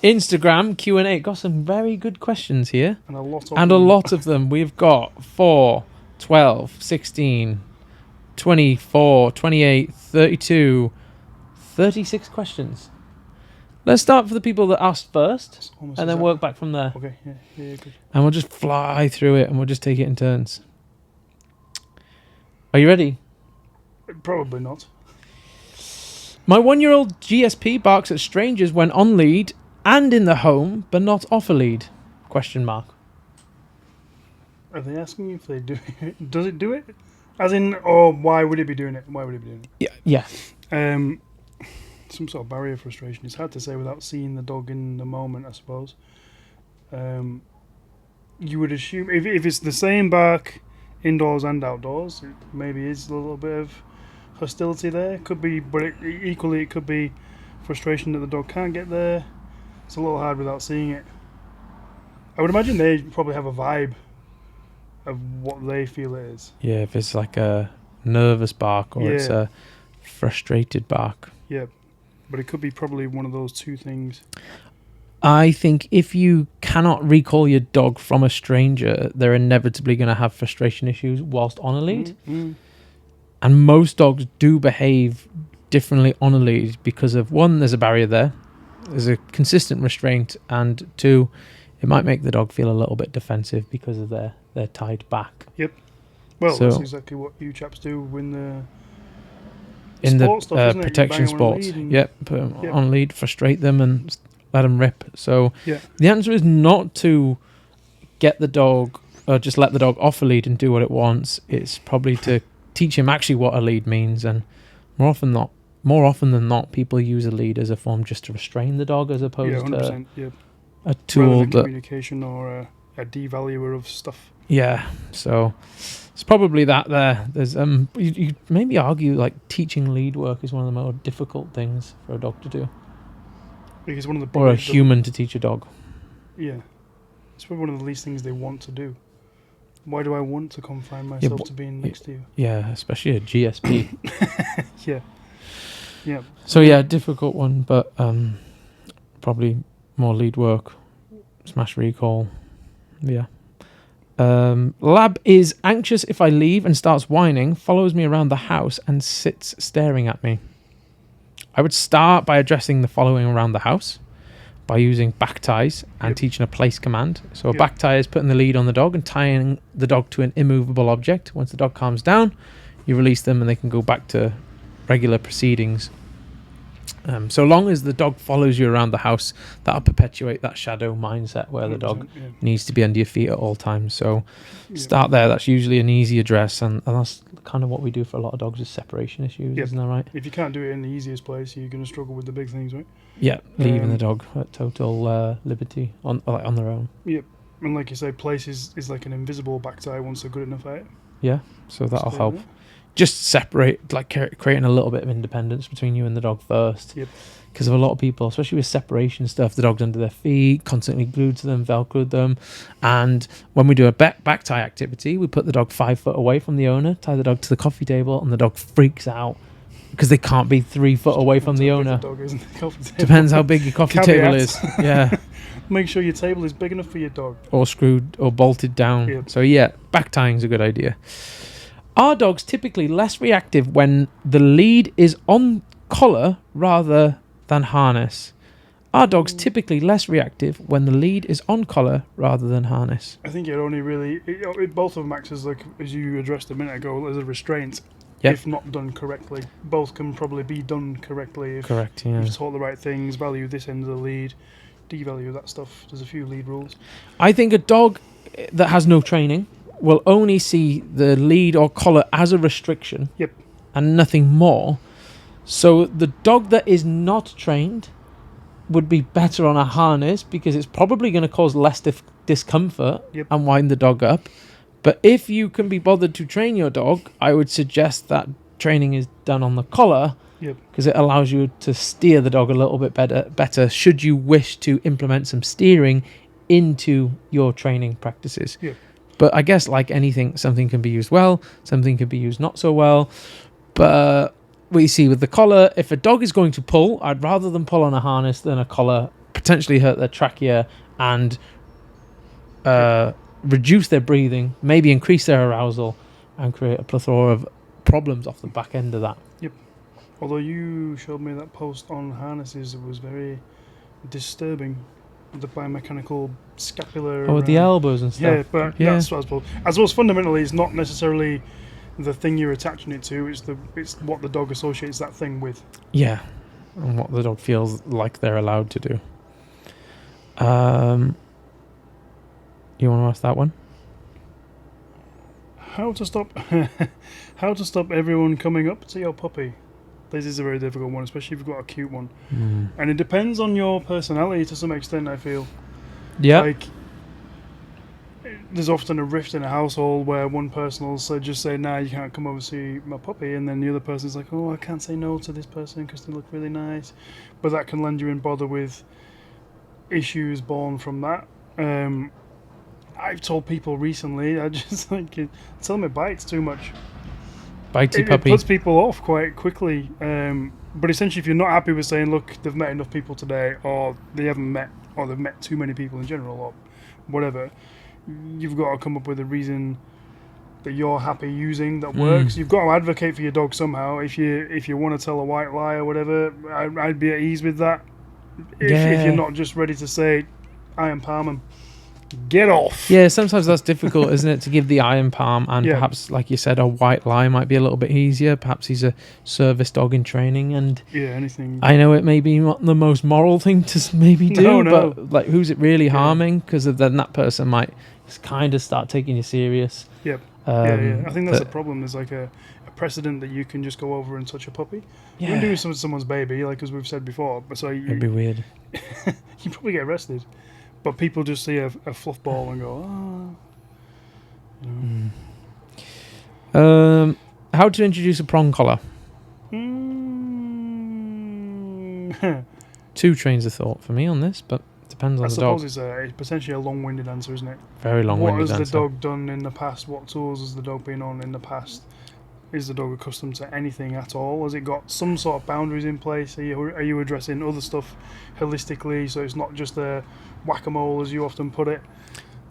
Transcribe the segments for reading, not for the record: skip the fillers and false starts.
Instagram Q&A. Got some very good questions here. And a lot of And them. a lot of them. We've got 4, 12, 16, 24, 28, 32, 36 questions. Let's start for the people that asked first, and then work back from there. Okay, yeah, good. And we'll just fly through it, and we'll just take it in turns. Are you ready? Probably not. My 1-year-old GSP barks at strangers when on lead and in the home, but not off a lead? Question mark. Are they asking you if they do it? Does it do it? As in, or why would it be doing it? Why would it be doing it? Yeah. Some sort of barrier frustration. It's hard to say without seeing the dog in the moment, I suppose. You would assume if it's the same bark indoors and outdoors, it maybe is a little bit of hostility there. Could be, but equally it could be frustration that the dog can't get there. It's a little hard without seeing it. I would imagine they probably have a vibe of what they feel it is. Yeah, if it's like a nervous bark or it's a frustrated bark. Yeah, but it could be probably one of those two things. I think if you cannot recall your dog from a stranger, they're inevitably going to have frustration issues whilst on a lead. Mm-hmm. And most dogs do behave differently on a lead because of, one, there's a barrier there. There's a consistent restraint. And two, it might make the dog feel a little bit defensive because of their tied back. Yep. Well, that's exactly what you chaps do in the stuff, protection sports. Yep, put them on lead, frustrate them and let them rip. So the answer is not to get the dog or just let the dog off a lead and do what it wants. It's probably to teach him actually what a lead means. And more often than not, people use a lead as a form just to restrain the dog as opposed to a tool that communication or a devaluer of stuff. Yeah, so it's probably that there. There's you maybe argue like teaching lead work is one of the more difficult things for a dog to do. Because one of the or a human to teach a dog. Yeah, it's probably one of the least things they want to do. Why do I want to confine myself to being next to you? Yeah, especially a GSP. Yeah. So yeah, difficult one, but probably more lead work, smash recall. Yeah. Lab is anxious if I leave and starts whining, follows me around the house and sits staring at me. I would start by addressing the following around the house by using back ties and teaching a place command. So a back tie is putting the lead on the dog and tying the dog to an immovable object. Once the dog calms down, you release them and they can go back to regular proceedings. So long as the dog follows you around the house, that'll perpetuate that shadow mindset where the dog needs to be under your feet at all times. So start there. That's usually an easy address, and that's kind of what we do for a lot of dogs is separation issues, isn't that right? If you can't do it in the easiest place, you're going to struggle with the big things, right? Yeah, leaving the dog at total liberty on their own. Yep, and like you say, place is like an invisible back tie once they're good enough at it. Yeah, so that'll help. Just separate, like creating a little bit of independence between you and the dog first. Yep. Because of a lot of people, especially with separation stuff, the dog's under their feet, constantly glued to them, velcroed them. And when we do a back tie activity, we put the dog 5 foot away from the owner, tie the dog to the coffee table, and the dog freaks out because they can't be 3 foot away from the owner. Depends how big your coffee table is. Yeah. Make sure your table is big enough for your dog. Or screwed or bolted down. Yep. So yeah, back tying is a good idea. Are dogs typically less reactive when the lead is on collar rather than harness? Are dogs typically less reactive when the lead is on collar rather than harness? I think it only really... both of them act as, like, as you addressed a minute ago, as a restraint. Yep. If not done correctly. Both can probably be done correctly if Correct, yeah. you've taught the right things, value this end of the lead, devalue that stuff. There's a few lead rules. I think a dog that has no training will only see the lead or collar as a restriction and nothing more. So the dog that is not trained would be better on a harness because it's probably going to cause less discomfort and wind the dog up. But if you can be bothered to train your dog, I would suggest that training is done on the collar because it allows you to steer the dog a little bit better should you wish to implement some steering into your training practices. But I guess like anything, something can be used well, something can be used not so well. But we see with the collar, if a dog is going to pull, I'd rather them pull on a harness than a collar potentially hurt their trachea and reduce their breathing, maybe increase their arousal, and create a plethora of problems off the back end of that. Although you showed me that post on harnesses, it was very disturbing. The biomechanical scapular. Oh, with the elbows and stuff. Yeah, but that's what I suppose. I suppose fundamentally, it's not necessarily the thing you're attaching it to. It's what the dog associates that thing with. Yeah, and what the dog feels like they're allowed to do. You want to ask that one? How to stop everyone coming up to your puppy? This is a very difficult one, especially if you've got a cute one. And it depends on your personality to some extent, I feel. Yeah. Like, there's often a rift in a household where one person will just say, nah, you can't come over to see my puppy. And then the other person's like, oh, I can't say no to this person because they look really nice. But that can land you in bother with issues born from that. I've told people recently, I just like, tell them it bites too much. Bitey puppy. It puts people off quite quickly. But essentially, if you're not happy with saying, look, they've met enough people today, or they haven't met, or they've met too many people in general, or whatever, you've got to come up with a reason that you're happy using that works. You've got to advocate for your dog somehow. If you want to tell a white lie or whatever, I'd be at ease with that. If you're not just ready to say, I am Palm, get off. Yeah, sometimes that's difficult, isn't it, to give the iron palm, and perhaps, like you said, a white lie might be a little bit easier. Perhaps he's a service dog in training, and anything. I know it may be not the most moral thing to maybe do, but like, who's it really harming? Because then that person might kind of start taking you serious. Yep. I think that's the problem. There's like a precedent that you can just go over and touch a puppy. You can do something to someone's baby, like as we've said before. But it'd be weird. You probably get arrested. But people just see a fluff ball and go, oh. How to introduce a prong collar? Two trains of thought for me on this, but depends on the dog. I suppose it's potentially a long-winded answer, isn't it? Very long-winded answer. What has the dog done in the past? What tools has the dog been on in the past? Is the dog accustomed to anything at all? Has it got some sort of boundaries in place? Are you addressing other stuff holistically, so it's not just a whack-a-mole, as you often put it?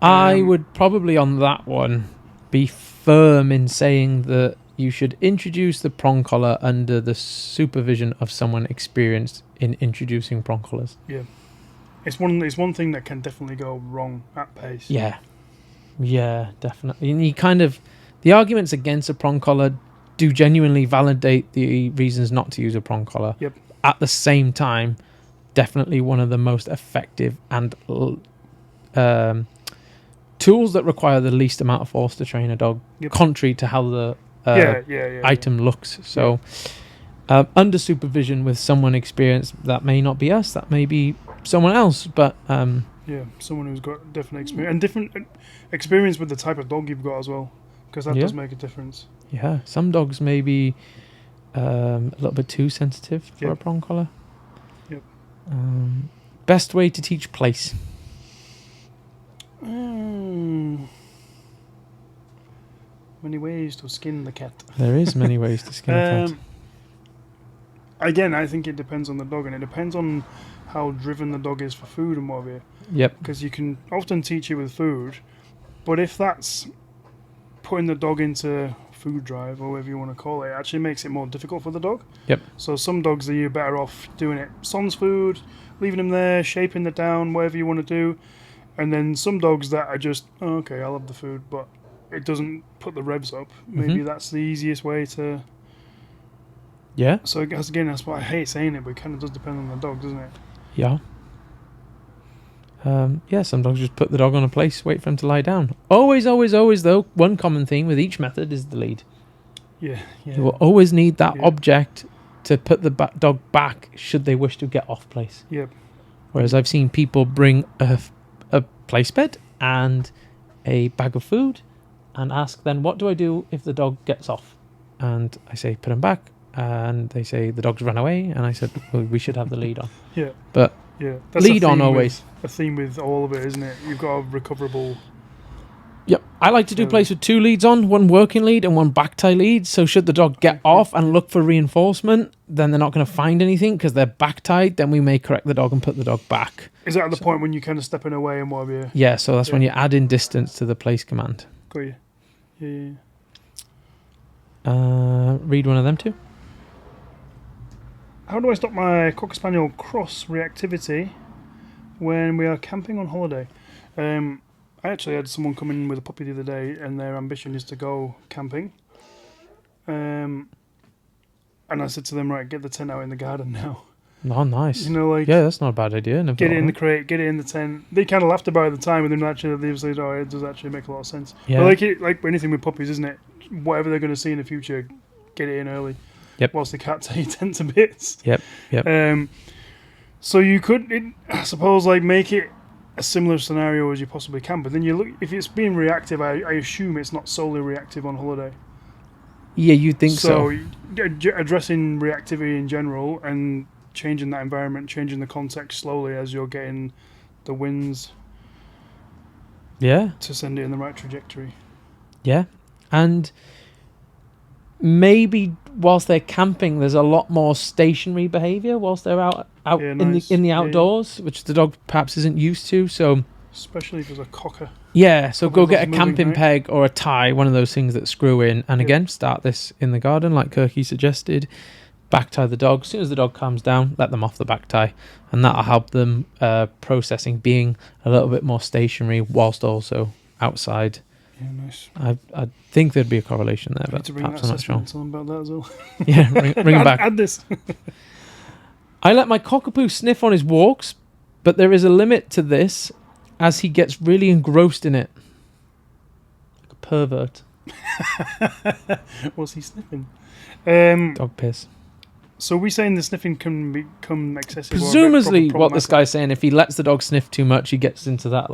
I would probably, on that one, be firm in saying that you should introduce the prong collar under the supervision of someone experienced in introducing prong collars. Yeah. It's one thing that can definitely go wrong at pace. Yeah, definitely. And the arguments against a prong collar do genuinely validate the reasons not to use a prong collar. Yep. At the same time, definitely one of the most effective and tools that require the least amount of force to train a dog, contrary to how the item looks. So under supervision with someone experienced, that may not be us, that may be someone else, but someone who's got definite experience and different experience with the type of dog you've got as well, because that does make a difference. Yeah, some dogs may be a little bit too sensitive for a prong collar. Yep. Best way to teach place? Many ways to skin the cat. There is many ways to skin a cat. Again, I think it depends on the dog, and it depends on how driven the dog is for food and what have you. Yep. Because you can often teach it with food, but if that's putting the dog into food drive, or whatever you want to call it, actually makes it more difficult for the dog. Yep. So some dogs, are you better off doing it sans food, leaving them there, shaping it down, whatever you want to do. And then some dogs that are just, okay, I'll have the food, but it doesn't put the revs up. Maybe that's the easiest way to... Yeah. So I guess, again, that's why I hate saying it, but it kind of does depend on the dog, doesn't it? Yeah. Some dogs just put the dog on a place, wait for him to lie down. Always, though, one common theme with each method is the lead. Yeah. You will always need that object to put the dog back should they wish to get off place. Yep. Whereas I've seen people bring a place bed and a bag of food and ask, then what do I do if the dog gets off? And I say, put him back. And they say the dog's run away, and I said, well, we should have the lead on. Yeah. But that's lead on always. A theme with all of it, isn't it? You've got a recoverable Yep. I like to do plays with 2 leads on, 1 working lead and 1 back tie lead. So should the dog get off and look for reinforcement, then they're not going to find anything because they're back tied. Then we may correct the dog and put the dog back. Is that at the point when you're kind of stepping away and what have you? Yeah, so that's when you add in distance to the place command. Got you. Yeah. Read one of them too. How do I stop my Cocker Spaniel cross reactivity when we are camping on holiday? I actually had someone come in with a puppy the other day, and their ambition is to go camping. And I said to them, right, get the tent out in the garden now. Oh, nice. You know, like, yeah, that's not a bad idea. Never get it in the thought crate, get it in the tent. They kind of laughed about it at the time, and then actually they said, "Oh, it does actually make a lot of sense." Yeah. But like anything with puppies, isn't it? Whatever they're going to see in the future, get it in early. Yep. Whilst they can't tear your tent to bits. Yep. So you could, I suppose, like make it a similar scenario as you possibly can. But then you look, if it's being reactive, I assume it's not solely reactive on holiday. Yeah, you'd think so. Addressing reactivity in general and changing that environment, changing the context slowly as you're getting the winds. Yeah. To send it in the right trajectory. Yeah. And maybe whilst they're camping, there's a lot more stationary behaviour whilst they're out in the outdoors, which the dog perhaps isn't used to. So especially if there's a cocker. Yeah, so go get a moving, camping right? peg or a tie, one of those things that screw in. And again, start this in the garden, like Kirke suggested. Back tie the dog. As soon as the dog calms down, let them off the back tie, and that'll help them processing, being a little bit more stationary whilst also outside. Yeah, nice. I think there'd be a correlation there, but to bring perhaps that I'm not sure. and tell them about that as well. Yeah, bring him back. Add this. I let my cockapoo sniff on his walks, but there is a limit to this, as he gets really engrossed in it, like a pervert. What's he sniffing? Dog piss. So we're saying the sniffing can become excessive. Presumably, what this guy's saying, if he lets the dog sniff too much, he gets into that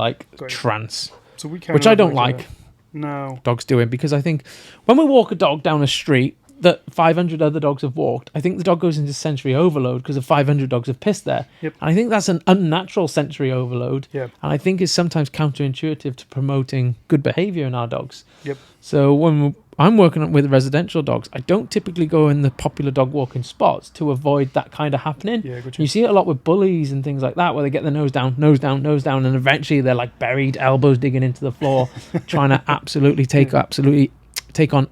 trance, so we which I don't like. No, dogs doing, because I think when we walk a dog down a street that 500 other dogs have walked, I think the dog goes into sensory overload because of 500 dogs have pissed there. Yep. And I think that's an unnatural sensory overload. Yep. And I think is sometimes counterintuitive to promoting good behaviour in our dogs. Yep. So when I'm working with residential dogs, I don't typically go in the popular dog walking spots to avoid that kind of happening. Yeah, good. You see it a lot with bullies and things like that, where they get their nose down, and eventually they're like buried, elbows digging into the floor, trying to absolutely take on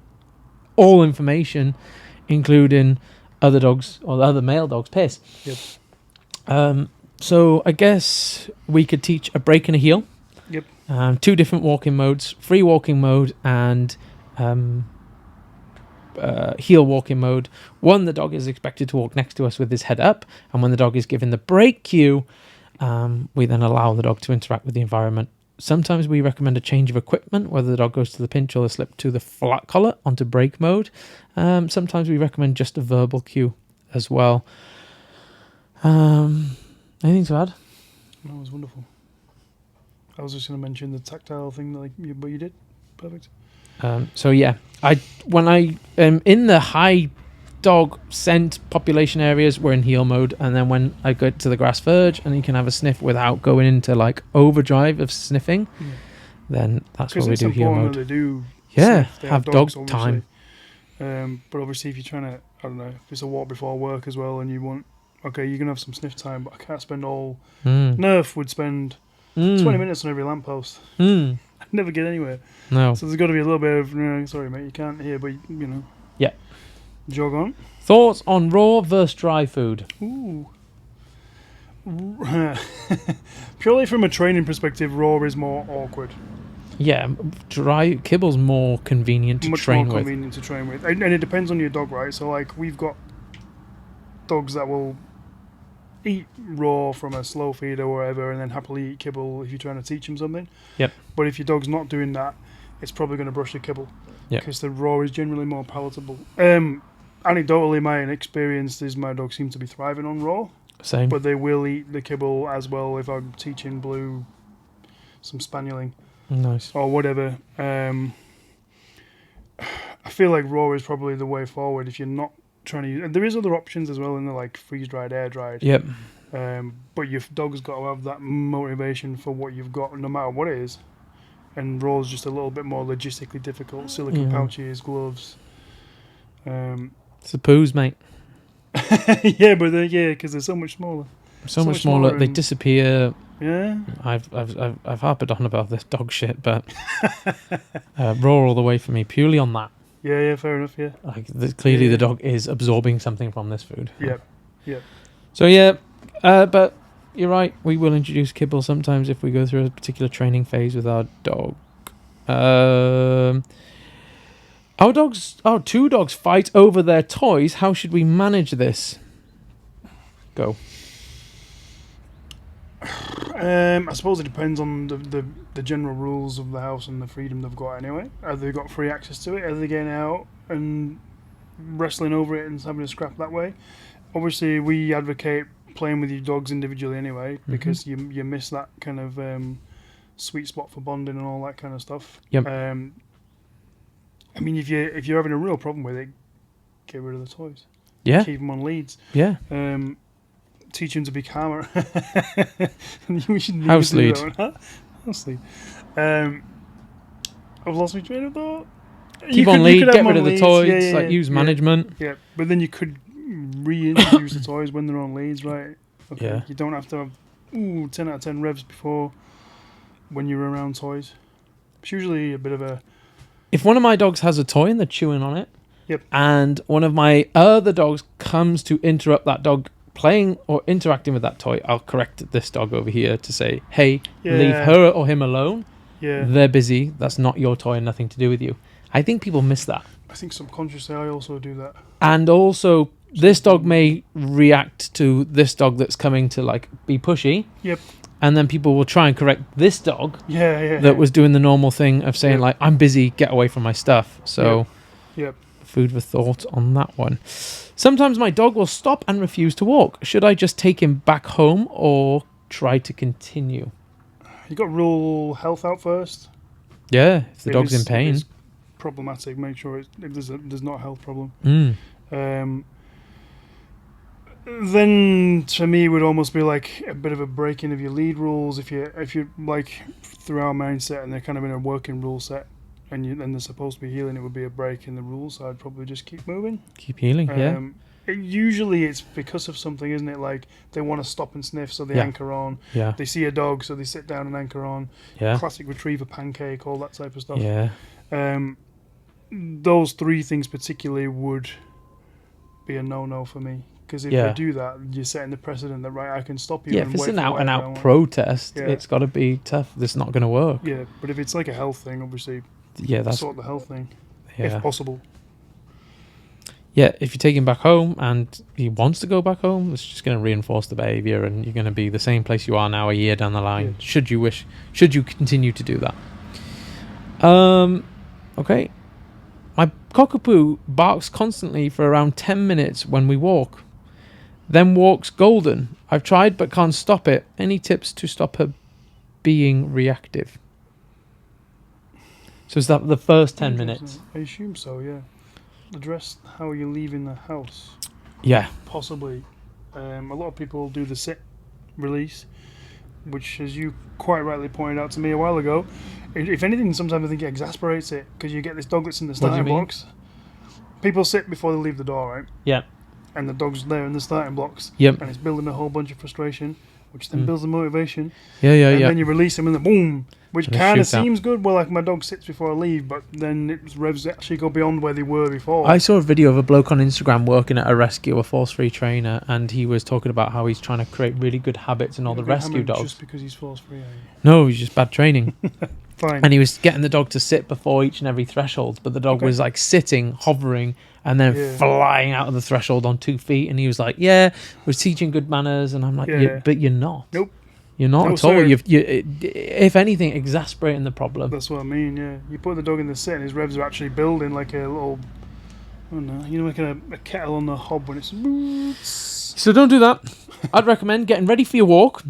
all information, including other dogs or other male dogs' piss. Yep. So I guess we could teach a break and a heel. Yep. 2 different walking modes: free walking mode and heel walking mode. One, the dog is expected to walk next to us with his head up, and when the dog is given the break cue, we then allow the dog to interact with the environment. Sometimes we recommend a change of equipment, whether the dog goes to the pinch or the slip to the flat collar onto break mode. Sometimes we recommend just a verbal cue as well. Anything to add? That was wonderful. I was just going to mention the tactile thing, but you did. Perfect. So yeah, when I am in the high dog scent population areas, we're in heel mode, and then when I go to the grass verge and you can have a sniff without going into like overdrive of sniffing, then that's what we do heel mode. They do sniff. They have dogs, dog time. But obviously, if you're trying to, I don't know, if it's a walk before work as well, and you want, okay, you can have some sniff time, but I can't spend all. Nerf would spend 20 minutes on every lamppost. I'd never get anywhere. No. So there's got to be a little bit of, no, sorry mate, you can't hear, but you know. Yeah. Jog on. Thoughts on raw versus dry food? Ooh. Purely from a training perspective, raw is more awkward. Yeah, dry kibble's more convenient to train with. Much more convenient to train with. And it depends on your dog, right? So like we've got dogs that will eat raw from a slow feed or wherever, and then happily eat kibble if you're trying to teach them something. Yep. But if your dog's not doing that, it's probably going to brush the kibble. Because the raw is generally more palatable. Anecdotally, my experience is my dogs seem to be thriving on raw. Same. But they will eat the kibble as well if I'm teaching Blue some spanieling. Nice. Or whatever. I feel like raw is probably the way forward if you're not trying to use. And there is other options as well in the like freeze dried, air dried. Yep. But your dog's got to have that motivation for what you've got, no matter what it is. and Raw's just a little bit more logistically difficult. Silicone pouches, gloves. It's the poos, mate. Yeah, but because they're so much smaller. So much smaller. They disappear. Yeah. I've harped on about this dog shit, but Raw all the way for me purely on that. Yeah, fair enough. Yeah. Like clearly the dog is absorbing something from this food. Yep. So yeah, but you're right. We will introduce kibble sometimes if we go through a particular training phase with our dog. Our two dogs fight over their toys. How should we manage this? Go. I suppose it depends on the general rules of the house and the freedom they've got anyway. Have they got free access to it? Are they getting out and wrestling over it and having a scrap that way? Obviously, we advocate playing with your dogs individually anyway, because you miss that kind of sweet spot for bonding and all that kind of stuff. Yep. I mean, if you're having a real problem with it, get rid of the toys. Yeah. Keep them on leads. Yeah. Teach him to be calmer. House lead. House lead. I've lost my train of thought. Keep on lead, get rid of the toys, use management. Yeah, but then you could reintroduce the toys when they're on leads, right? Okay. Yeah. You don't have to have 10 out of 10 revs before when you're around toys. It's usually a bit of a... If one of my dogs has a toy and they're chewing on it, Yep. and one of my other dogs comes to interrupt that dog playing or interacting with that toy, I'll correct this dog over here to say, hey, leave her or him alone. Yeah. They're busy. That's not your toy and nothing to do with you. I think people miss that. I think subconsciously I also do that. And also, this dog may react to this dog that's coming to like be pushy. Yep. And then people will try and correct this dog that was doing the normal thing of saying like, I'm busy, get away from my stuff. So Yep. Food for thought on that one. Sometimes my dog will stop and refuse to walk. Should I just take him back home or try to continue? You got to rule health out first. Yeah, if the dog's in pain. If it's problematic, make sure if there's not a health problem. Then to me it would almost be like a bit of a breaking of your lead rules if you're like through our mindset and they're kind of in a working rule set and they're supposed to be healing, it would be a break in the rules. So I'd probably just keep moving. Keep healing, Usually it's because of something, isn't it? Like they want to stop and sniff, so they anchor on. Yeah. They see a dog, so they sit down and anchor on. Yeah. Classic retriever pancake, all that type of stuff. Yeah. Those three things particularly would be a no-no for me. Because if you do that, you're setting the precedent that, right, I can stop you. Yeah, if it's an out-and-out protest, it's got to be tough. It's not going to work. Yeah, but if it's like a health thing, obviously, that's sort the health thing, if possible. Yeah, if you take him back home and he wants to go back home, it's just going to reinforce the behaviour and you're going to be the same place you are now a year down the line, should you continue to do that. Okay. My cockapoo barks constantly for around 10 minutes when we walk. Then walks golden. I've tried but can't stop it. Any tips to stop her being reactive? So is that the first 10 minutes? I assume so, yeah. Address how you're leaving the house. Yeah. Possibly. A lot of people do the sit release, which, as you quite rightly pointed out to me a while ago, if anything, sometimes I think it exasperates it because you get this dog that's in the starting blocks. People sit before they leave the door, right? Yeah. And the dog's there in the starting blocks. Yep. And it's building a whole bunch of frustration, which then builds the motivation. Yeah. And then you release him and then boom, which kind of seems good. Well, like my dog sits before I leave, but then its revs actually go beyond where they were before. I saw a video of a bloke on Instagram working at a rescue, a force-free trainer, and he was talking about how he's trying to create really good habits in all the rescue dogs. Just because he's force-free, are you? No, he's just bad training. Fine. And he was getting the dog to sit before each and every threshold, but the dog was like sitting, hovering, and then flying out of the threshold on 2 feet. And he was like, "Yeah, we're teaching good manners." And I'm like, "But you're not. Nope. You're not at all. You, if anything, exasperating the problem." That's what I mean. Yeah, you put the dog in the sit, and his revs are actually building like a little, I don't know, like a kettle on the hob when it's. So don't do that. I'd recommend getting ready for your walk.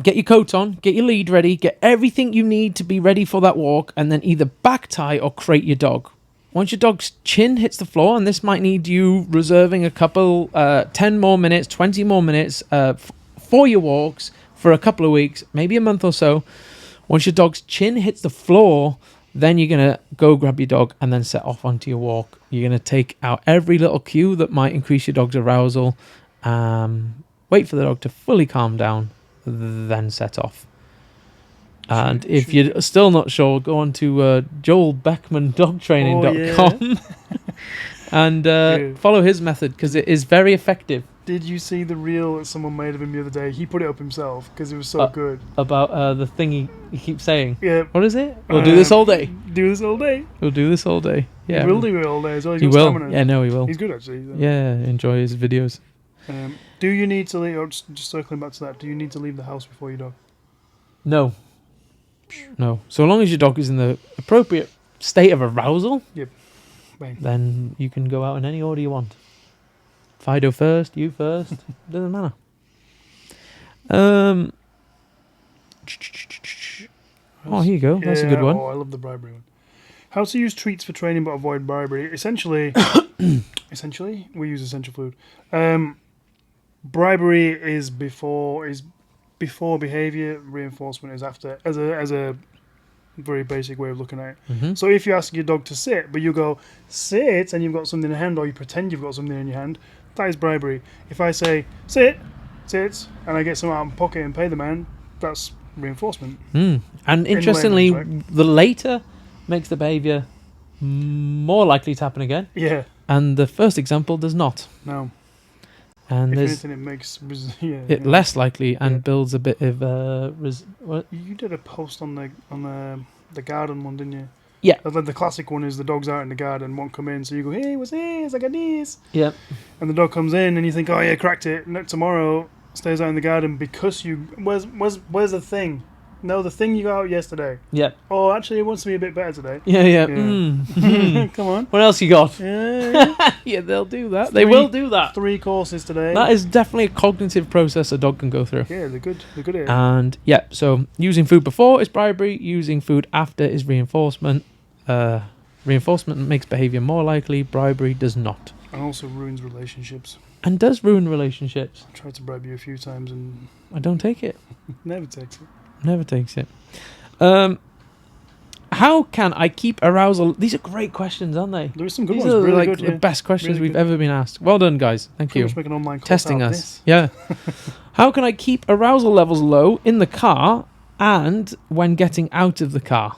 Get your coat on, get your lead ready, get everything you need to be ready for that walk, and then either back tie or crate your dog. Once your dog's chin hits the floor, and this might need you reserving a couple, 10 more minutes, 20 more minutes for your walks for a couple of weeks, maybe a month or so. Once your dog's chin hits the floor, then you're going to go grab your dog and then set off onto your walk. You're going to take out every little cue that might increase your dog's arousal. Wait for the dog to fully calm down, then set off. And if you're still not sure, go on to joelbeckmandogtraining.com and follow his method, because it is very effective. Did you see the reel that someone made of him the other day? He put it up himself because it was so good. About the thing he keeps saying. Yeah. What is it? We'll do this all day. Do this all day. We'll do this all day. Yeah. He will do it all day as well. He will. Yeah, no, he will. He's good, actually. So. Yeah, enjoy his videos. Do you need to leave, or just circling back to that, do you need to leave the house before your dog? No. No. So long as your dog is in the appropriate state of arousal, Bang. then you can go out in any order you want. Fido first, you first, doesn't matter. Oh, here you go. That's a good one. Oh, I love the bribery one. How to use treats for training but avoid bribery. Essentially, we use essential food. Bribery is before behavior. Reinforcement is after. As a very basic way of looking at it. Mm-hmm. So if you ask your dog to sit, but you go sit and you've got something in your hand, or you pretend you've got something in your hand, that is bribery. If I say sit, and I get something out of my pocket and pay the man, that's reinforcement. And interestingly, the later makes the behaviour more likely to happen again. Yeah. And the first example does not. No. And if there's anything, it makes less likely and builds a bit of what? You did a post on the garden one, didn't you? Yeah. The classic one is the dog's out in the garden, won't come in, so you go, hey, what's this? I got this. Yeah. And the dog comes in, and you think, oh yeah, cracked it. And tomorrow stays out in the garden because you. Where's the thing? No, the thing you got out yesterday. Yeah. Oh, actually, it wants to be a bit better today. Yeah. Come on. What else you got? Yeah. Yeah, they'll do that. They will do that. 3 courses today. That is definitely a cognitive process a dog can go through. Yeah, they're good. They're good at it. And yeah, so using food before is bribery. Using food after is reinforcement. Reinforcement makes behaviour more likely. Bribery does not. And also ruins relationships. And does ruin relationships. I tried to bribe you a few times and... I don't take it. Never takes it. Never takes it. How can I keep arousal? These are great questions, aren't they? There are some good These ones. are Really like good, the best questions really we've ever been asked. Well done, guys. Thank you. Make an online course Testing out of us. this. Yeah. How can I keep arousal levels low in the car and when getting out of the car?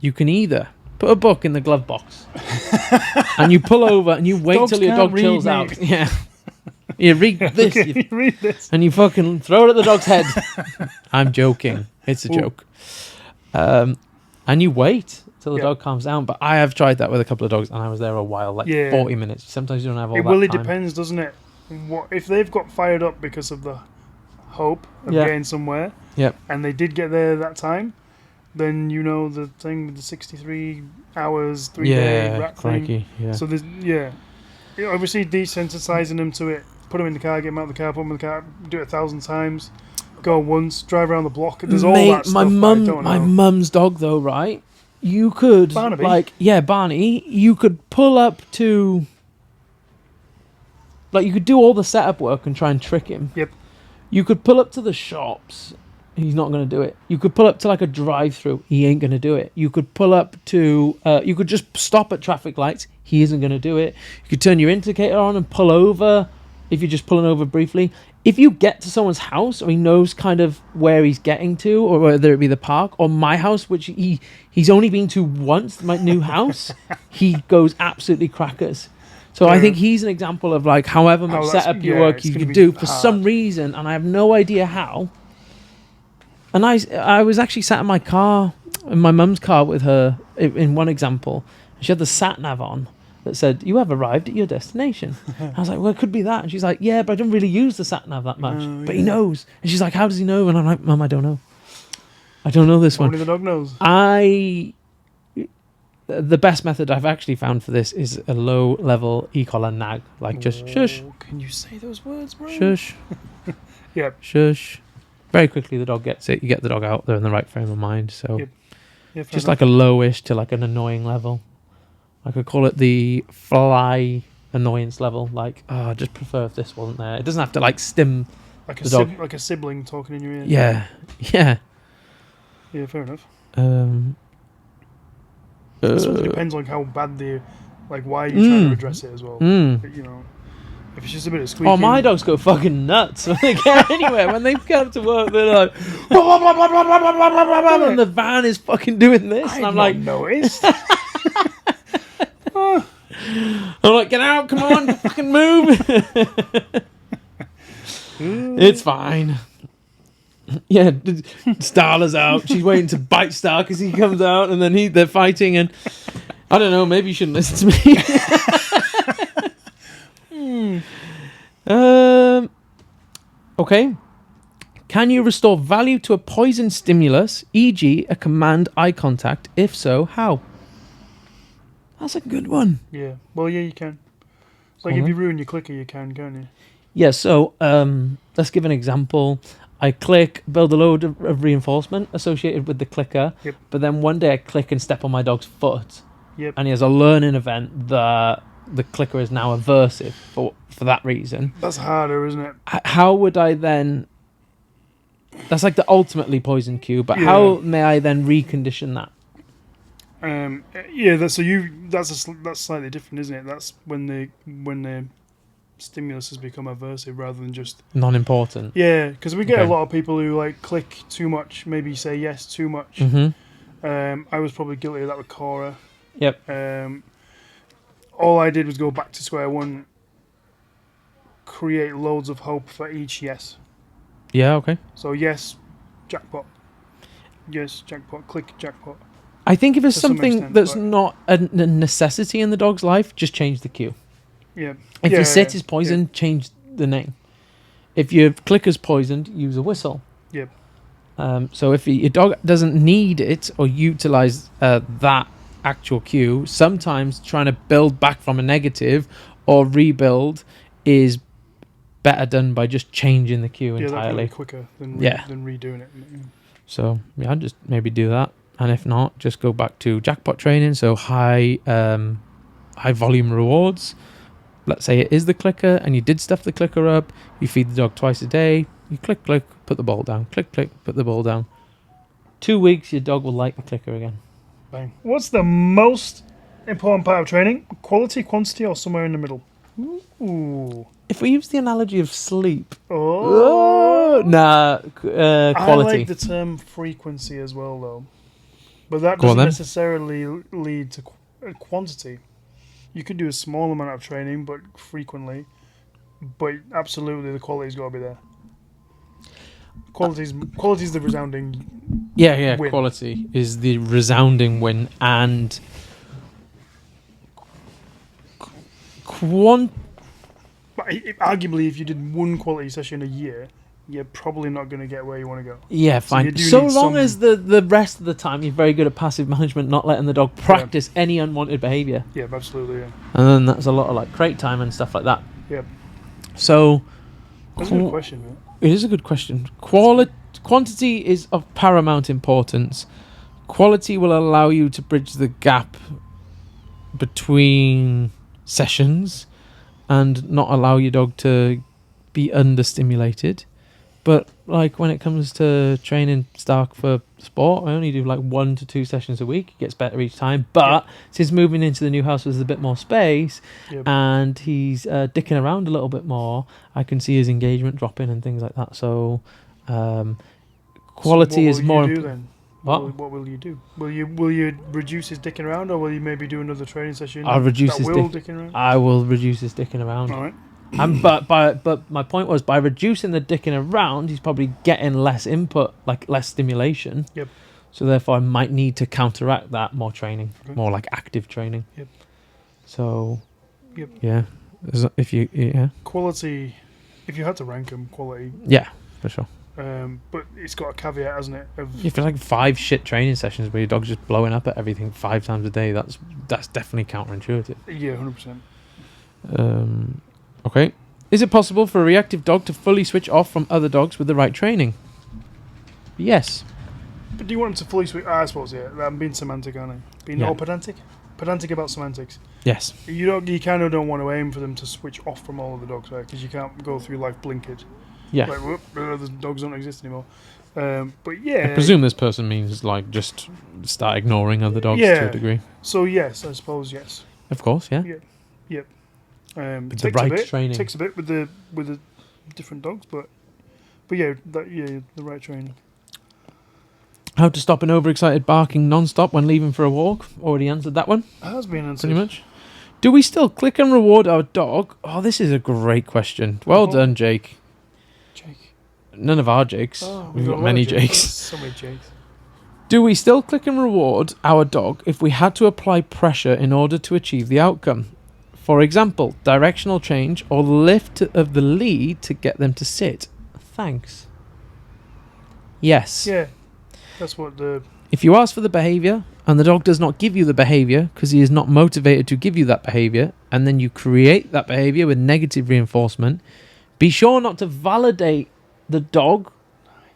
You can either put a book in the glove box and you pull over and you wait Dogs till your can't dog chills read, out. mate. Yeah. You read this. Okay, you read this. And you fucking throw it at the dog's head. I'm joking. It's a joke. And you wait till the dog calms down. But I have tried that with a couple of dogs, and I was there a while, 40 minutes. Sometimes you don't have all that time. It really depends, doesn't it? What if they've got fired up because of the hope of getting somewhere, and they did get there that time, then you know the thing with the 63 hours, 3-day rat thing. Yeah. So there's obviously desensitizing them to it. Put them in the car, get them out of the car, put them in the car, do it 1,000 times, go once, drive around the block. There's all that stuff. My mum's dog, though, right? You could Barnaby? Barney. You could pull up to, you could do all the setup work and try and trick him. Yep. You could pull up to the shops. He's not going to do it. You could pull up to a drive-through. He ain't going to do it. You could pull up to. You could just stop at traffic lights. He isn't going to do it. You could turn your indicator on and pull over. If you're just pulling over briefly, if you get to someone's house, or he knows kind of where he's getting to, or whether it be the park or my house, which he's only been to once, my new house, he goes absolutely crackers. So I think he's an example of however much setup you work you can do for some reason, and I have no idea how. And I was actually sat in my car, in my mum's car with her, in one example. She had the sat-nav on that said, you have arrived at your destination. I was like, well, it could be that. And she's like, yeah, but I don't really use the sat-nav that much. But he knows. And she's like, how does he know? And I'm like, Mum, I don't know. I don't know this one. Only the dog knows. The best method I've actually found for this is a low-level e-collar nag. Just shush. Can you say those words, bro? Shush. Yep. Shush. Very quickly the dog gets it. You get the dog out there in the right frame of mind. So just enough. a lowish to an annoying level. I could call it the fly annoyance level. I just prefer if this wasn't there. It doesn't have to stim Like a the dog. like a sibling talking in your ear. Yeah, yeah. Yeah, fair enough. I suppose it depends on how bad like why you're trying to address it as well. But, you know, if it's just a bit of squeaking. Oh, my dogs go fucking nuts when they get anywhere. When they come to work, they're like, blah, blah, blah, blah, blah, blah, blah, blah, blah, blah, and the van is fucking doing this, and I'm like, noticed. I'm like, get out, come on, fucking move. It's fine. Yeah, Starla's out. She's waiting to bite Star because he comes out, and then they're fighting, and I don't know. Maybe you shouldn't listen to me. Okay. Can you restore value to a poison stimulus, e.g., a command eye contact? If so, how? That's a good one. Yeah. Well, yeah, you can. Like if you ruin your clicker, you can't you? Yeah. So let's give an example. I click, build a load of reinforcement associated with the clicker, but then one day I click and step on my dog's foot, and he has a learning event that the clicker is now aversive for that reason. That's harder, isn't it? How would I then... That's like the ultimately poison cue, but how may I then recondition that? That's slightly different, isn't it? That's when the stimulus has become aversive rather than just non-important. Yeah, because we get a lot of people who like click too much, maybe say yes too much. Mm-hmm. I was probably guilty of that with Cora. Yep. All I did was go back to square one, create loads of hope for each yes. Yeah. Okay. So yes, jackpot. Yes, jackpot. Click jackpot. I think if it's something that's not a necessity in the dog's life, just change the cue. Yeah. If your sit is poisoned, change the name. If your clicker's poisoned, use a whistle. Yep. So if your dog doesn't need it or utilize that actual cue, sometimes trying to build back from a negative or rebuild is better done by just changing the cue entirely. Yeah, quicker than redoing it. So yeah, I'd just maybe do that, and if not, just go back to jackpot training. So high volume rewards. Let's say it is the clicker, and you did stuff the clicker up. You feed the dog twice a day. You click, click, put the ball down. Click, click, put the ball down. 2 weeks, your dog will like the clicker again. Bang. What's the most important part of training? Quality, quantity, or somewhere in the middle? Ooh. If we use the analogy of sleep. Quality. I like the term frequency as well, though. But that doesn't necessarily lead to quantity. You could do a small amount of training, but frequently. But absolutely, the quality's got to be there. Quality's the resounding. Yeah. Win. Quality is the resounding win, and arguably, if you did one quality session a year, you're probably not going to get where you want to go. Yeah, fine. So long as the rest of the time you're very good at passive management, not letting the dog practice any unwanted behaviour. Yeah, absolutely, yeah. And then that's a lot of like crate time and stuff like that. Yeah. So... That's a good question, man. It is a good question. Quantity is of paramount importance. Quality will allow you to bridge the gap between sessions and not allow your dog to be understimulated. But like when it comes to training Stark for sport, I only do like 1 to 2 sessions a week. It gets better each time. But since moving into the new house with a bit more space and he's dicking around a little bit more, I can see his engagement dropping and things like that. So quality is more important. What will you do? Will you reduce his dicking around, or will you maybe do another training session? I'll reduce his dicking around. I will reduce his dicking around. All right. But my point was, by reducing the dicking around, he's probably getting less input, like less stimulation. Yep. So therefore, I might need to counteract that more training, more like active training. Yep. So. Yep. Yeah. Quality. If you had to rank them, quality. Yeah, for sure. But it's got a caveat, hasn't it? If it's like 5 shit training sessions where your dog's just blowing up at everything 5 times a day, that's definitely counterintuitive. Yeah, 100%. Okay. Is it possible for a reactive dog to fully switch off from other dogs with the right training? Yes. But do you want them to fully switch? I suppose, yeah. I'm being semantic, aren't I? Being all pedantic? Pedantic about semantics. Yes. You kind of don't want to aim for them to switch off from all of the dogs, right? Because you can't go through life blinkered. Yeah. Like, whoop, the dogs don't exist anymore. But yeah. I presume this person means like just start ignoring other dogs to Yeah. a degree. So yes, I suppose yes. Of course, yeah. Yep. With the Takes right a bit. training. Takes a bit with the different dogs, but yeah, the right training. How to stop an overexcited barking non-stop when leaving for a walk? Already answered that one. It has been answered. Pretty much. Do we still click and reward our dog? Oh, this is a great question. Well done, Jake. Jake. None of our Jakes. Oh, We've got many Jakes. So many Jakes. Do we still click and reward our dog if we had to apply pressure in order to achieve the outcome? For example, directional change or lift of the lead to get them to sit. Thanks. Yes. Yeah. That's what the... If you ask for the behaviour and the dog does not give you the behaviour because he is not motivated to give you that behaviour, and then you create that behaviour with negative reinforcement, be sure not to validate the dog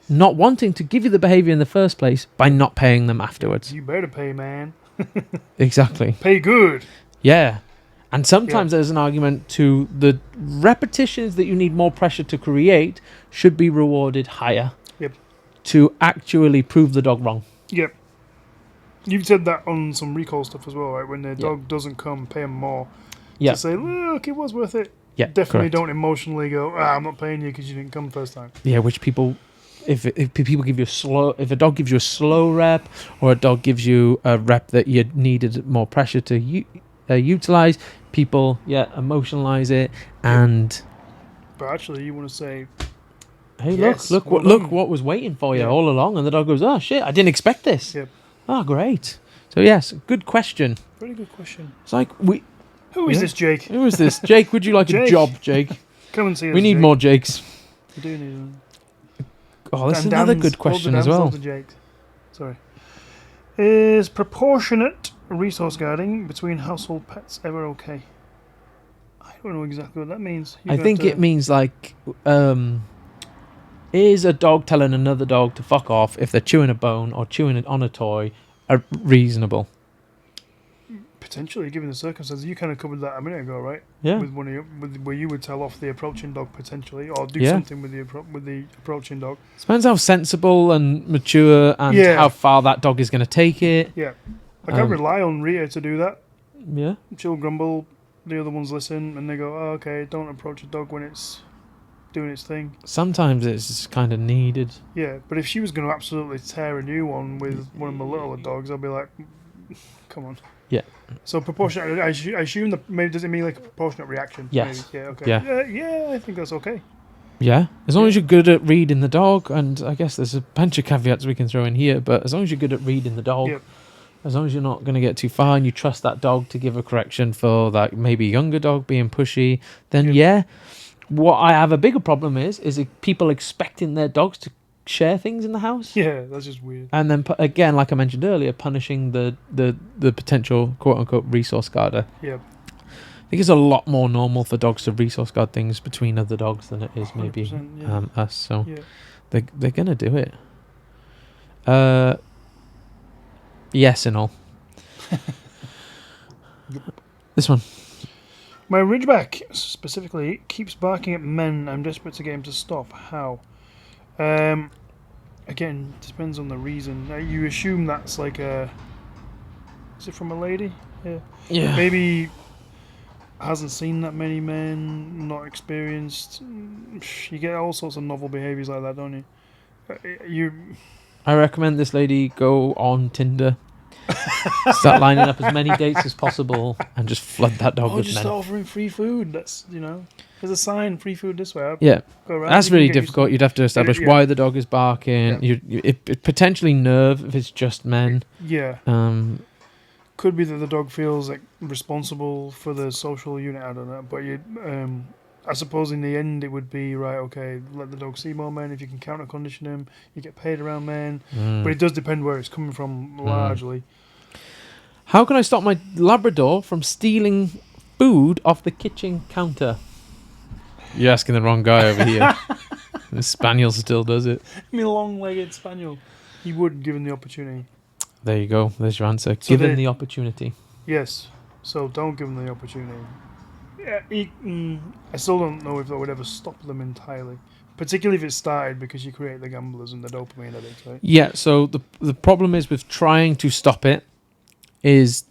not wanting to give you the behaviour in the first place by not paying them afterwards. You better pay, man. Exactly. Pay good. Yeah. And sometimes there's an argument to the repetitions that you need more pressure to create should be rewarded higher. Yep. To actually prove the dog wrong. Yep. You've said that on some recall stuff as well, right? When the dog doesn't come, pay them more. Yeah. To say, look, it was worth it. Yeah. Definitely correct. don't emotionally go, I'm not paying you because you didn't come first time. Yeah, which people, if people give you if a dog gives you a slow rep, or a dog gives you a rep that you needed more pressure to utilize, people emotionalize it, and but actually, you want to say, hey, yes, look what was waiting for you all along, and the dog goes, oh shit, I didn't expect this. Yep. Oh, great. So yes, good question. Very good question. It's like Who is this, Jake? Who is this, Jake? Would you like a Jake. job, Jake? Come and see us. We need Jake. more Jakes. We do need one. Oh, this is another good question as well. Sorry. Is proportionate resource guarding between household pets ever okay? I don't know exactly what that means. I think it means like, is a dog telling another dog to fuck off if they're chewing a bone or chewing it on a toy reasonable? Potentially, given the circumstances. You kind of covered that a minute ago, right? Yeah. With one of your, where you would tell off the approaching dog potentially, or do something with the approaching dog. Depends how sensible and mature and how far that dog is going to take it. Yeah. I can't rely on Rhea to do that. Yeah. She'll grumble, the other ones listen, and they go, oh, okay, don't approach a dog when it's doing its thing. Sometimes it's kind of needed. Yeah, but if she was going to absolutely tear a new one with one of my littler dogs, I'd be like, come on. Yeah. So proportionate, I assume that maybe does it mean like a proportionate reaction? Yes. Maybe? Yeah, okay. Yeah, I think that's okay. Yeah, as long as you're good at reading the dog, and I guess there's a bunch of caveats we can throw in here, but as long as you're good at reading the dog, as long as you're not going to get too far and you trust that dog to give a correction for that maybe younger dog being pushy, then what I have a bigger problem is people expecting their dogs to share things in the house. Yeah, that's just weird. And then again, like I mentioned earlier, punishing the potential quote unquote resource guarder. Yeah. I think it's a lot more normal for dogs to resource guard things between other dogs than it is maybe us. So they're gonna do it. Yes and all. This one. My Ridgeback specifically keeps barking at men. I'm desperate to get him to stop. How? Again, depends on the reason. You assume that's like a... Is it from a lady? Yeah. Yeah. Maybe hasn't seen that many men, not experienced. You get all sorts of novel behaviours like that, don't you? I recommend this lady go on Tinder. Start lining up as many dates as possible and just flood that dog with just men. offering free food. That's, there's a sign, free food this way. Yeah. Go around, that's really difficult. You'd have to establish why the dog is barking. Yeah. It potentially nerve if it's just men. Yeah. Could be that the dog feels like responsible for the social unit. I don't know, but I suppose in the end it would be right. Okay, let the dog see more men. If you can counter condition him, you get paid around men. But it does depend where it's coming from largely. How can I stop my Labrador from stealing food off the kitchen counter? You're asking the wrong guy over here. The Spaniel still does it. I mean, long-legged Spaniel. He would, given the opportunity. There you go. There's your answer. So Given the opportunity. Yes. So don't give him the opportunity. Yeah, I still don't know if that would ever stop them entirely. particularly if it started because you create the gamblers and the dopamine addicts, right? Yeah, so the problem is with trying to stop it is,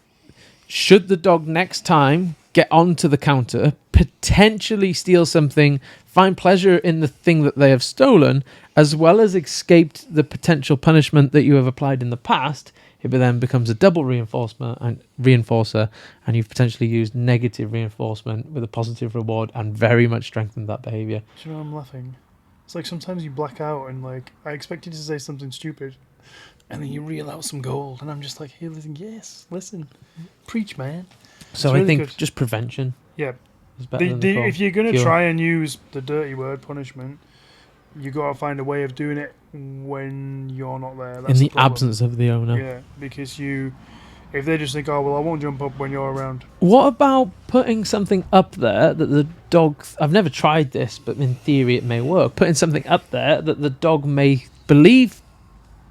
should the dog next time get onto the counter, potentially steal something, find pleasure in the thing that they have stolen, as well as escaped the potential punishment that you have applied in the past, it then becomes a double reinforcer, and you've potentially used negative reinforcement with a positive reward and very much strengthened that behaviour. Do you know I'm laughing? It's like sometimes you black out and like I expect you to say something stupid, and then you reel out some gold, and I'm just like, hey, listen, yes, listen, preach, man. So really I think good. just prevention. Yeah. Is better than the If you're gonna cure. try and use the dirty word punishment, you gotta find a way of doing it when you're not there. That's in the problem. absence of the owner. Yeah, because if they just think, oh well, I won't jump up when you're around. What about putting something up there that the dog... I've never tried this, but in theory it may work. Putting something up there that the dog may believe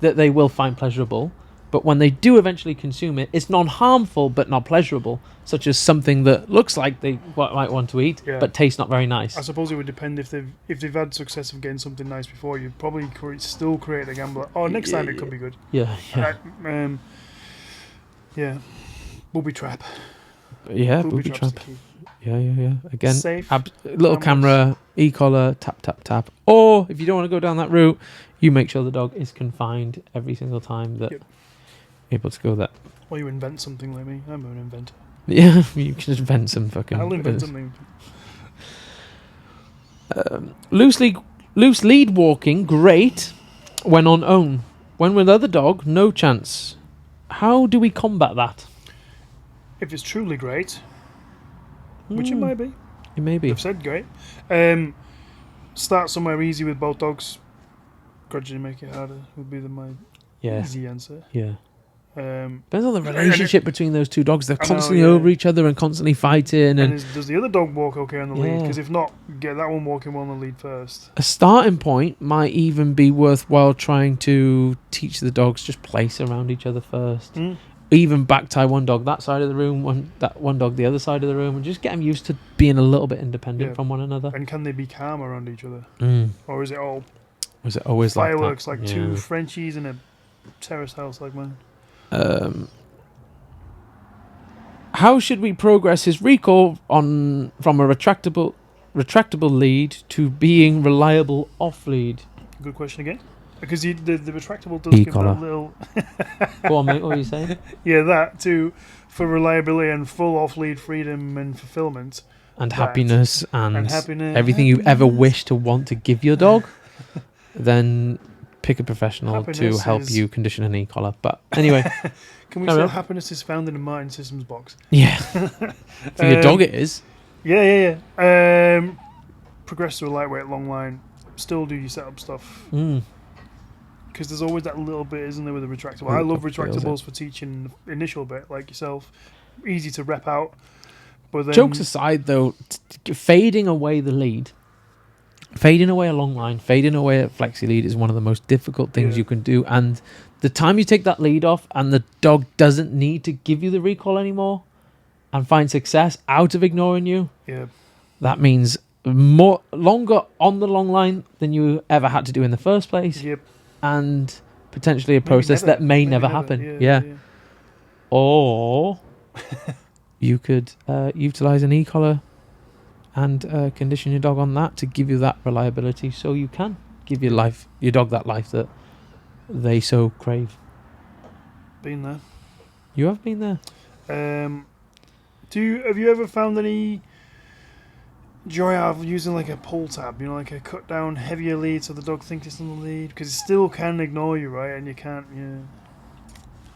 that they will find pleasurable, but when they do eventually consume it, it's non-harmful but not pleasurable, such as something that looks like they might want to eat, Yeah. but tastes not very nice. I suppose it would depend if they've had success of getting something nice before. You'd probably still create a gambler. Oh, next time it could be good. Yeah, yeah. Yeah. Booby trap. Yeah, Booby booby trap's trap. the key. Yeah. Again, Safe. little camera, e-collar, tap, tap, tap. Or, if you don't want to go down that route, you make sure the dog is confined every single time that Yep. able to go there. Or you invent something like me. I'm an inventor. Yeah, you can invent some fucking... I'll invent something. Loose lead walking, great when on own. When with other dog, no chance. How do we combat that? If it's truly great, which it Hmm, might be. It may be. I've said great. Start somewhere easy with both dogs. Gradually make it harder would be my Yeah, easy answer. yeah. Um, Depends on the relationship between those two dogs. They're I know, constantly yeah. over each other and constantly fighting. And does the other dog walk okay on the lead? Yeah. Because if not, get that one walking well on the lead first. a starting point might even be worthwhile trying to teach the dogs just place around each other first. Mm. Even back tie one dog that side of the room, that one dog the other side of the room, and just get them used to being a little bit independent Yeah. from one another. And can they be calm around each other? Mm. Or is it all Was it always fireworks like like that? two Frenchies in a terrace house like mine? How should we progress his recall from a retractable lead to being reliable off lead? Good question again. Because the retractable does give E-collar. that little... Go on, mate. What are you saying? Yeah, that too, for reliability and full off-lead freedom and fulfillment. And That. happiness and And happiness. everything you ever wish to want to give your dog, then pick a professional to Happiness help is- you condition an e-collar. But anyway, Can we Carry say on. happiness is found in a Martin Systems box? yeah. For your dog it is. Yeah. Progress to a lightweight long line. Still do your setup stuff. Mm. Because there's always that little bit, isn't there, with a retractable? Mm, I love feels it. retractables for teaching the initial bit, like yourself. Easy to rep out. But then, Jokes aside, though, fading away the lead, fading away a long line, fading away a flexi lead is one of the most difficult things Yeah. you can do. And the time you take that lead off and the dog doesn't need to give you the recall anymore and find success out of ignoring you, yeah, that means longer on the long line than you ever had to do in the first place, yep. and potentially a Maybe process never. that may Maybe never happen. Yeah. Or you could utilize an e-collar and condition your dog on that to give you that reliability, so you can give your dog that life that they so crave. Been there. You have been there. Have you ever found any joy out of using like a pull tab? You know, like a cut down heavier lead so the dog thinks it's on the lead, because it still can ignore you, right? And you can't. Yeah.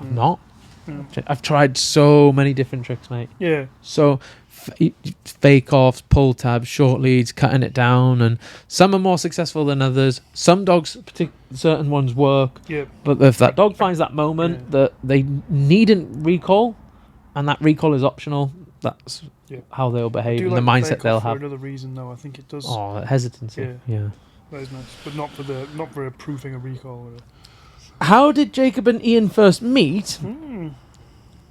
I'm not. Yeah. I've tried so many different tricks, mate. Yeah. So fake offs, pull tabs, short leads, cutting it down, and some are more successful than others. Some dogs, certain ones work, Yeah. but if that dog finds that moment that they needn't recall, and that recall is optional, that's Yeah. how they'll behave and like the mindset fake they'll off for have. another reason, though. I think it does. Oh, hesitancy. Yeah. That is nice, but not for proofing a recall. How did Jacob and Ian first meet,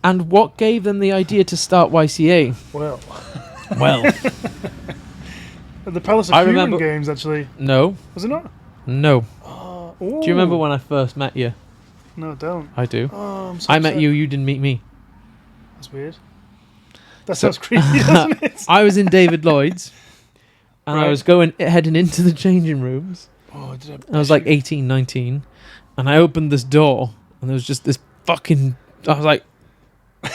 and what gave them the idea to start YCA? Well, Well, At the Palace of I Human remember- Games, actually. No, Was it not? no. Oh, Do you remember when I first met you? No, I don't. I do. Oh, I'm so I met upset. you. You didn't meet me. That's weird. That So- sounds creepy, doesn't it? I was in David Lloyd's, and I Right. was heading into the changing rooms. Oh, did I was like 18, 19, and I opened this door, and there was just this fucking. I was like, and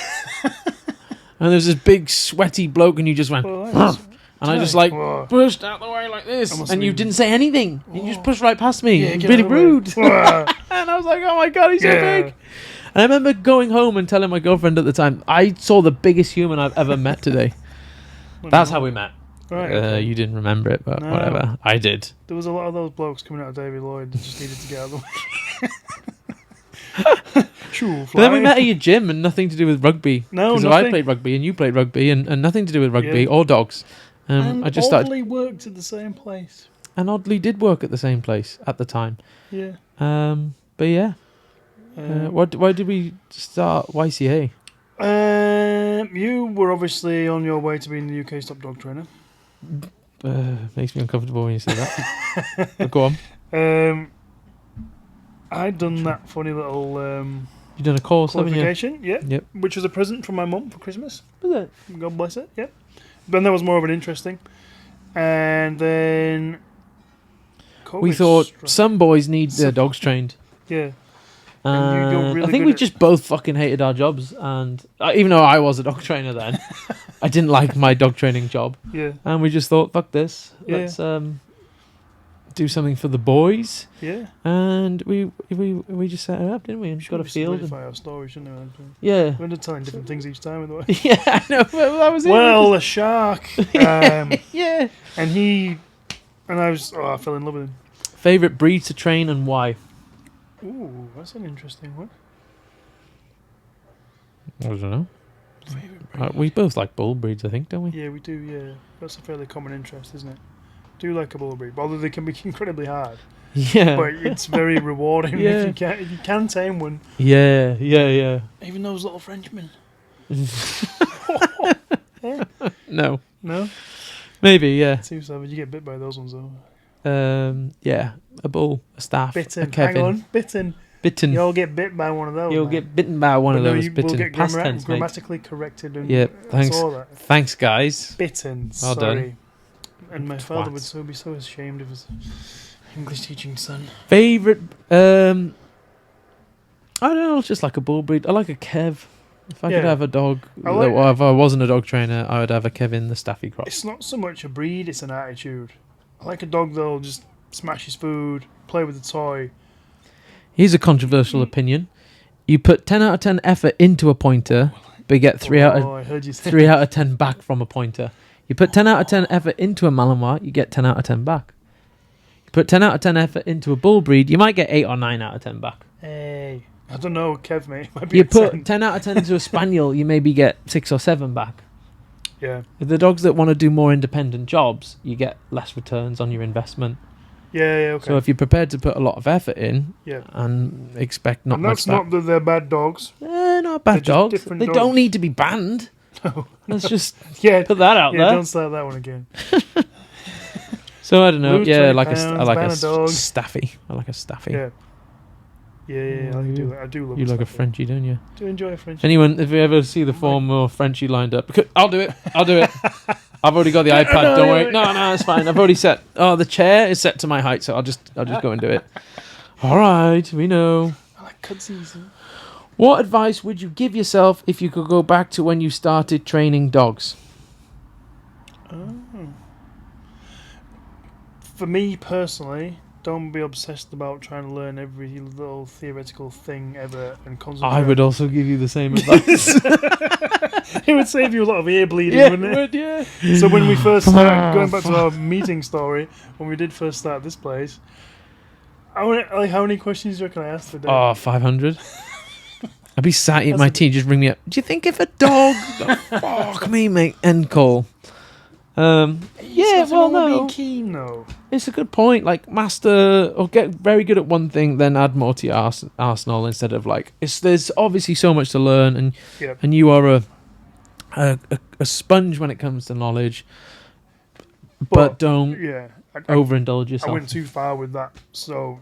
there was this big sweaty bloke, and you just went, Oh, and I just like Whoa. pushed out the way like I this, must and you have didn't say anything. You just Oh. pushed right past me. Yeah, get Really out of the way. rude. Whoa. And I was like, oh my god, he's so Yeah. big. And I remember going home and telling my girlfriend at the time, I saw the biggest human I've ever met today. That's how we met. Right. Okay. You didn't remember it, but No. whatever. I did. There was a lot of those blokes coming out of David Lloyd that just needed to get out of the way. True. But then we met at your gym and nothing to do with rugby. No, Because I nothing. played rugby and you played rugby and nothing to do with rugby Yeah. or dogs. And I just started, oddly worked at the same place. and oddly did work at the same place at the time. Yeah. But yeah. Why did we start YCA? You were obviously on your way to being the UK's top dog trainer. Makes me uncomfortable when you say that. But go on. I'd done that funny little You've done a course, haven't you? qualification, yeah, Yep. which was a present from my mum for Christmas. Was it? God bless it, yeah. Then there was more of an interesting. And then We COVID thought struck. some boys need their dogs trained. Yeah. And you're really I think good we at- just both fucking hated our jobs, and even though I was a dog trainer then, I didn't like my dog training job, Yeah. and we just thought, fuck this, Yeah. let's do something for the boys, Yeah. and we just set it up, didn't we? And got a field. And, Solidify our story, shouldn't we? yeah, We're just telling different things each time, by the way. yeah, I know. But that was it. Well, a shark. yeah. And I fell in love with him. Favorite breed to train and why? Ooh, that's an interesting one. I don't know. Favorite breed. We both like bull breeds, I think, don't we? Yeah, we do, yeah. That's a fairly common interest, isn't it? Do like a bull breed, although they can be incredibly hard. Yeah. But it's very rewarding Yeah. if you can tame one. Yeah. Even those little Frenchmen. No. No? Maybe, yeah. Too savage. You get bit by those ones though. Yeah. A bull, a staff, a Bitten. Kevin. Hang on. Bitten. Bitten. You'll get bit by one of those. You'll man. get bitten by one of But no, those. you Bitten. will get Past tense, mate. grammatically corrected and Yeah, that's thanks. all that. Thanks, guys. Bitten. Well sorry. done. And my father would Twats. be so ashamed of his English teaching son. Favorite? I don't know. It's just like a bull breed. I like a Kev. If I Yeah. could have a dog, I like- or if I wasn't a dog trainer, I would have a Kevin the Staffy Cross. It's not so much a breed, it's an attitude. I like a dog that'll just smash his food, play with the toy. Here's a controversial opinion. You put 10 out of 10 effort into a pointer, but you get 3 out of I heard you say 3 out of 10 back from a pointer. You put 10 out of 10 effort into a Malinois, you get 10 out of 10 back. You put 10 out of 10 effort into a bull breed, you might get 8 or 9 out of 10 back. Hey, I don't know, Kev, mate. Might be You a put 10. 10 out of 10 into a Spaniel, you maybe get 6 or 7 back. Yeah, The dogs that want to do more independent jobs, you get less returns on your investment. yeah, okay. So if you're prepared to put a lot of effort in yeah. and expect not And much that's back, not that they're bad dogs. not they're bad just dogs. different They dogs. don't need to be banned. No. Let's just Yeah, put that out yeah, there. don't start that one again. So I don't know. Lose Yeah, 20 I pounds, like ban a a dog. staffy. I like a staffy. Yeah. Yeah, I do love You like a stuff, Frenchie, don't you? yeah. Do enjoy a French. Anyone, if you ever see the form or Frenchie lined up, I'll do it. I've already got the iPad. No, Don't no, worry. No, it's fine. I've already set. Oh, the chair is set to my height, so I'll just go and do it. All right, we know. I like cutsies. What advice would you give yourself if you could go back to when you started training dogs? Oh. For me personally, don't be obsessed about trying to learn every little theoretical thing ever and concentrate. I would also give you the same advice. It would save you a lot of ear bleeding, Yeah, wouldn't it? would, yeah. So when we first started, going back to our meeting story, when we did first start this place, how many questions do you reckon I asked today? Oh, 500. I'd be sat at That's my a- tea, just ring me up. Do you think if a dog... Fuck me, mate. End call. Yeah, well, no. Be keen, though. It's a good point. Like, master or get very good at one thing, then add more to your arsenal instead of like. There's obviously so much to learn, and Yep. and you are a sponge when it comes to knowledge. but don't Yeah, overindulge I yourself. went too far with that. So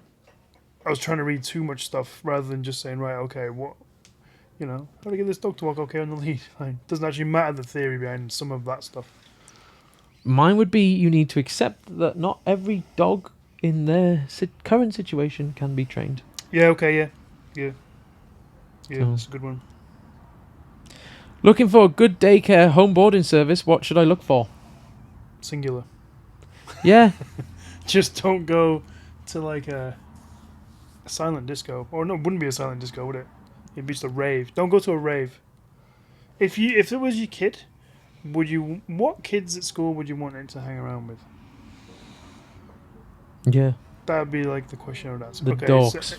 I was trying to read too much stuff rather than just saying, right, okay, what, how do I get this dog to walk okay on the lead? Fine. Doesn't actually matter the theory behind some of that stuff. Mine would be you need to accept that not every dog in their current situation can be trained. Yeah, okay, yeah, So- that's a good one. Looking for a good daycare home boarding service, what should I look for? Singular. Yeah. Just don't go to like a silent disco, or no, it wouldn't be a silent disco, would it? It'd be just a rave. Don't go to a rave. If it was your kid, what kids at school would you want it to hang around with? Yeah. That would be like the question I would ask. The okay, dorks. so,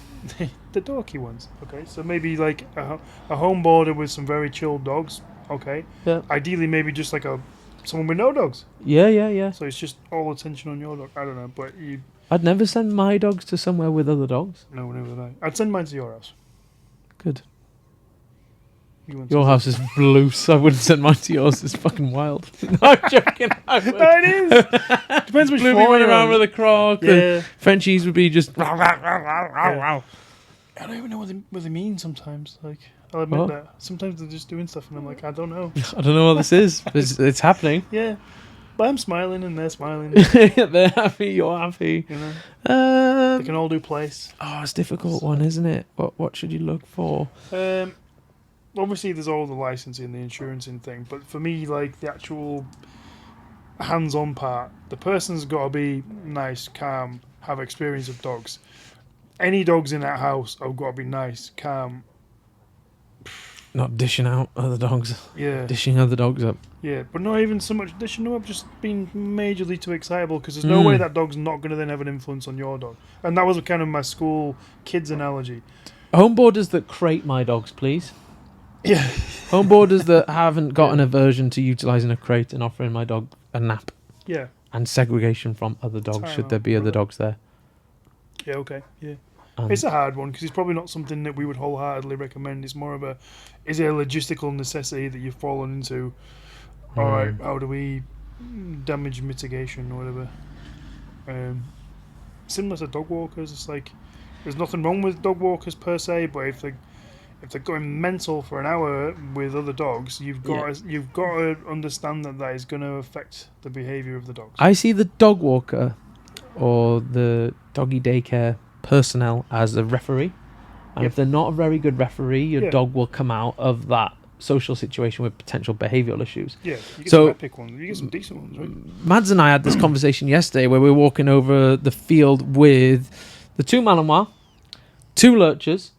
the dorky ones. Okay, so maybe like a home boarder with some very chilled dogs. Okay. Yeah. Ideally, maybe just like someone with no dogs. Yeah. So it's just all attention on your dog. I don't know, but I'd never send my dogs to somewhere with other dogs. no, never would I. I'd send mine to your house. Good. Want Your to- house is loose. I wouldn't send mine to yours. It's fucking wild. No, I'm joking. I would. No, it is. Depends which Bluey floor running you're around on. with a croc. Yeah. Frenchies would be just. I don't even know what they mean sometimes. Like, I'll admit What? that. Sometimes they're just doing stuff and I'm like, I don't know. I don't know what this is. It's happening. Yeah. But I'm smiling and they're smiling. They're happy. You're happy. You know? They Um, can all do place. oh, it's a difficult one, isn't it? What should you look for? Obviously, there's all the licensing, the insurancing thing. But for me, like, the actual hands-on part, the person's got to be nice, calm, have experience of dogs. Any dogs in that house have got to be nice, calm. Not dishing out other dogs. Yeah. Dishing other dogs up. Yeah, but not even so much dishing them up, just being majorly too excitable because there's no way that dog's not going to then have an influence on your dog. And that was kind of my school kids analogy. Home boarders that crate my dogs, please. Yeah. Home boarders that haven't got an aversion to utilising a crate and offering my dog a nap. Yeah. And segregation from other dogs, Time should there out, be other brother. dogs there. Yeah, okay. Yeah. And It's a hard one because it's probably not something that we would wholeheartedly recommend. It's more of is it a logistical necessity that you've fallen into? All right, how do we damage mitigation or whatever? Similar to dog walkers, it's like there's nothing wrong with dog walkers per se, but if they're going mental for an hour with other dogs, you've got to understand that is going to affect the behaviour of the dogs. I see the dog walker or the doggy daycare personnel as a referee. And if they're not a very good referee, your dog will come out of that social situation with potential behavioural issues. Yeah, you get So- some epic ones. You get some decent ones, right? Mads and I had this conversation yesterday where we were walking over the field with the two Malinois, two Lurchers,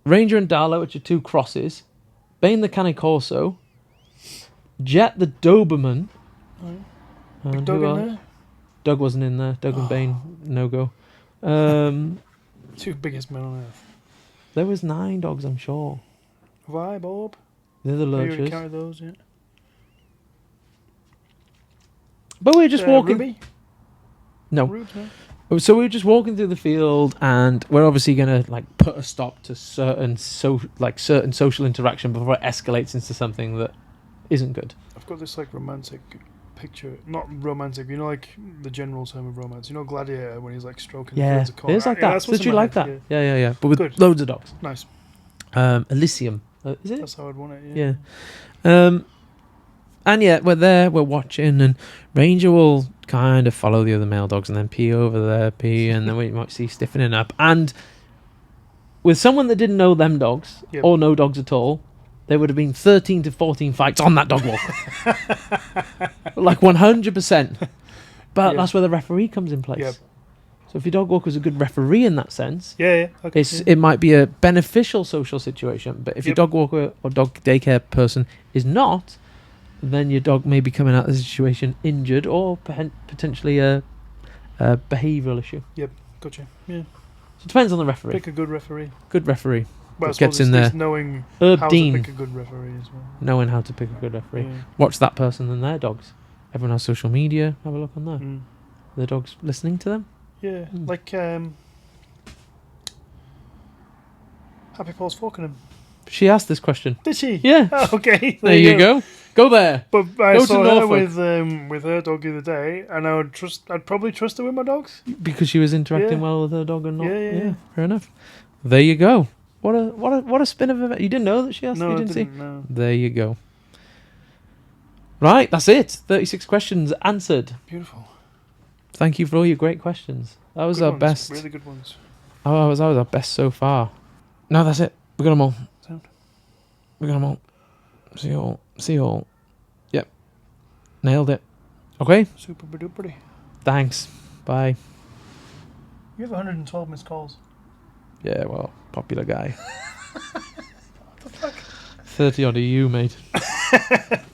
Ranger and Darla, which are two crosses, Bane the Cane Corso, Jet the Doberman. Big and dog who in else? there? Doug wasn't in there. Doug and Bane, no go. Two biggest men on earth. There was 9 dogs, I'm sure. Have I, Bob? They're the Have you Lurchers. counted those yet? But we were just walking. Ruby? No. Rubes, no? So we were just walking through the field, and we're obviously gonna put a stop to certain social interaction before it escalates into something that isn't good. I've got this romantic picture, not romantic, like the general term of romance. Gladiator when he's stroking the Yeah, birds of corn. it's like that. That's what's Did in you my like that? head, Yeah. But with Good. loads of dogs. yeah. Nice. Elysium, is it? That's how I'd want it. Yeah. And we're there, we're watching, and Ranger will kind of follow the other male dogs and then pee over there, and then we might see stiffening up. And with someone that didn't know them dogs, Yep. or no dogs at all, there would have been 13 to 14 fights on that dog walk. 100%. But Yeah. that's where the referee comes in place. Yep. So if your dog walker's a good referee in that sense, Yeah. Okay. it might be a beneficial social situation. But if your Yep. dog walker or dog daycare person is not, then your dog may be coming out of the situation injured or potentially a behavioural issue. Gotcha. Yeah. So it depends on the referee. Pick a good referee. Good referee. But I That suppose gets in it's there. knowing Herb how Dean, to pick a good referee as well. knowing how to pick a good referee. Yeah. Watch that person and their dogs. Everyone has social media. Have a look on there. Mm. The dogs listening to them. Yeah. Happy Paul's Falkenham. She asked this question. Did she? Yeah. Oh, okay. There you go. Go there. But I Go to saw her Norfolk. with her dog the other day, and I'd probably trust her with my dogs. Because she was interacting Yeah. well with her dog and not. Yeah. Fair enough. There you go. What a spin of event. You didn't know that she asked. No, You I didn't see. didn't know. There you go. Right, that's it. 36 questions answered. Beautiful. Thank you for all your great questions. That was Good our ones, best. Really good ones. Oh, that was our best so far. No, that's it. We got them all. Sound. We got them all. See you all. See you all. Yep. Nailed it. Okay. Super duper. Thanks. Bye. You have 112 missed calls. Yeah, well, popular guy. What the fuck? 30 odd of you, mate.